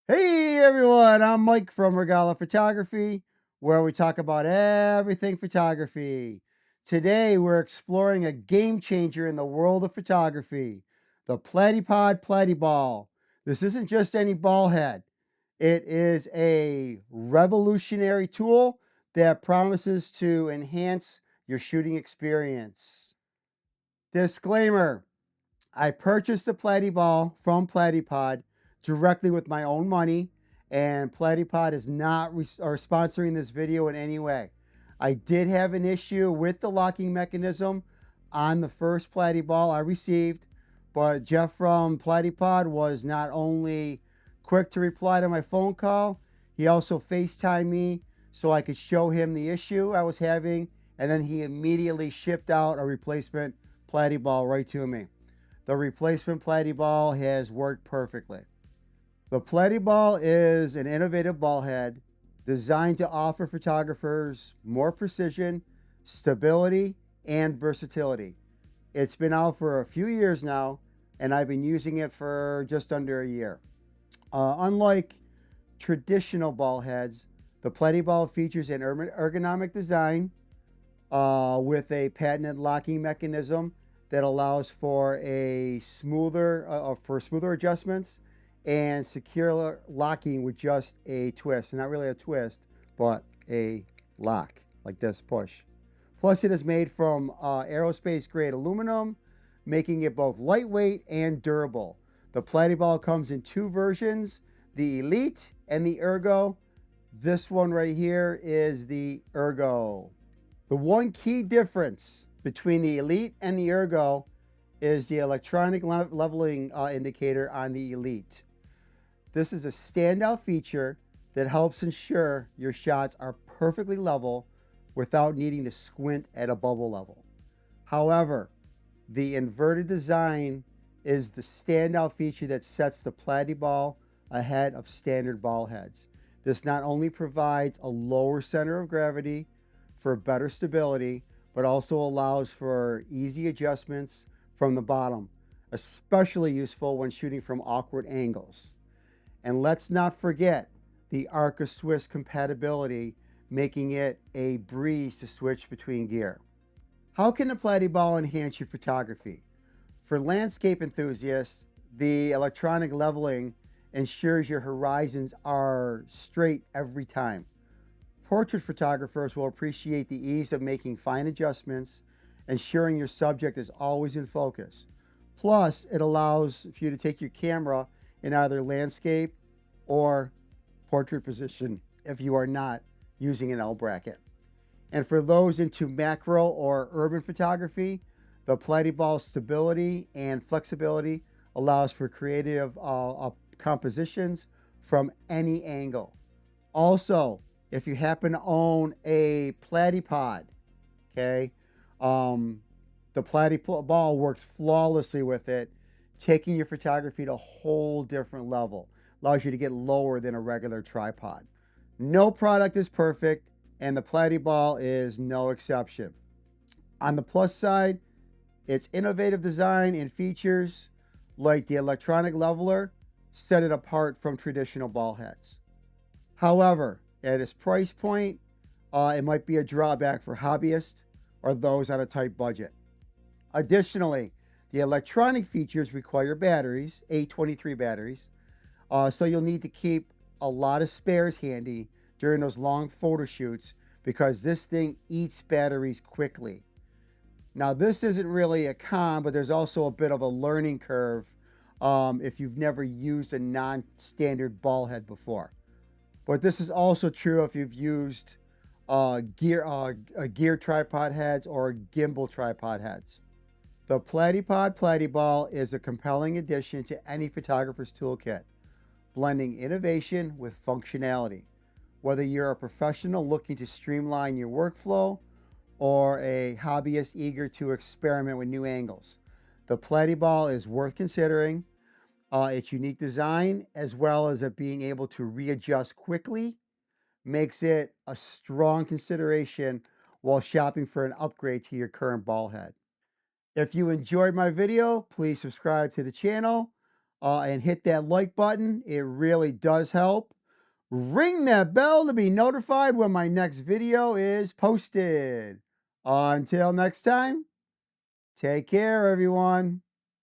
Hey everyone, I'm Mike from Rogala Photography, where we talk about everything photography. Today we're exploring a game changer in the world of photography, the Platypod Platyball. This isn't just any ball head. It is a revolutionary tool that promises to enhance your shooting experience. Disclaimer: I purchased the Platyball from Platypod directly with my own money, and Platypod is not or sponsoring this video in any way. I did have an issue with the locking mechanism on the first Platyball I received, but Jeff from Platypod was not only quick to reply to my phone call, he also FaceTimed me so I could show him the issue I was having, and then he immediately shipped out a replacement Platyball right to me. The replacement Platyball has worked perfectly. The Platyball is an innovative ball head designed to offer photographers more precision, stability, and versatility. It's been out for a few years now, and I've been using it for just under a year. Unlike traditional ball heads, the Platyball features an ergonomic design with a patented locking mechanism that allows for a smoother adjustments and secure locking with just a twist. Not really a twist, but a lock like this push. Plus, it is made from aerospace grade aluminum, making it both lightweight and durable. The Platyball comes in two versions, the Elite and the Ergo. This one right here is the Ergo. The one key difference between the Elite and the Ergo is the electronic leveling indicator on the Elite. This is a standout feature that helps ensure your shots are perfectly level without needing to squint at a bubble level. However, the inverted design is the standout feature that sets the Platyball ahead of standard ball heads. This not only provides a lower center of gravity for better stability, but also allows for easy adjustments from the bottom, especially useful when shooting from awkward angles. And let's not forget the Arca Swiss compatibility, making it a breeze to switch between gear. How can the Platyball enhance your photography? For landscape enthusiasts, the electronic leveling ensures your horizons are straight every time. Portrait photographers will appreciate the ease of making fine adjustments, ensuring your subject is always in focus. Plus, it allows for you to take your camera in either landscape or portrait position if you are not using an L bracket. And for those into macro or urban photography, the Platyball stability and flexibility allows for creative compositions from any angle. Also, if you happen to own a Platypod, okay, the Platyball works flawlessly with it, taking your photography to a whole different level. Allows you to get lower than a regular tripod. No product is perfect, and the Platyball is no exception. On the plus side, its innovative design and features, like the electronic leveler, set it apart from traditional ball heads. However, at its price point, it might be a drawback for hobbyists or those on a tight budget. Additionally, the electronic features require batteries, 823 batteries, so you'll need to keep a lot of spares handy during those long photo shoots because this thing eats batteries quickly. Now, this isn't really a con, but there's also a bit of a learning curve if you've never used a non-standard ball head before. But this is also true if you've used gear tripod heads or gimbal tripod heads. The Platypod Platyball is a compelling addition to any photographer's toolkit, blending innovation with functionality. Whether you're a professional looking to streamline your workflow or a hobbyist eager to experiment with new angles, the Platyball is worth considering. Its unique design, as well as it being able to readjust quickly, makes it a strong consideration while shopping for an upgrade to your current ball head. If you enjoyed my video, please subscribe to the channel. and hit that like button. It really does help. Ring that bell to be notified when my next video is posted. Until next time, take care, everyone.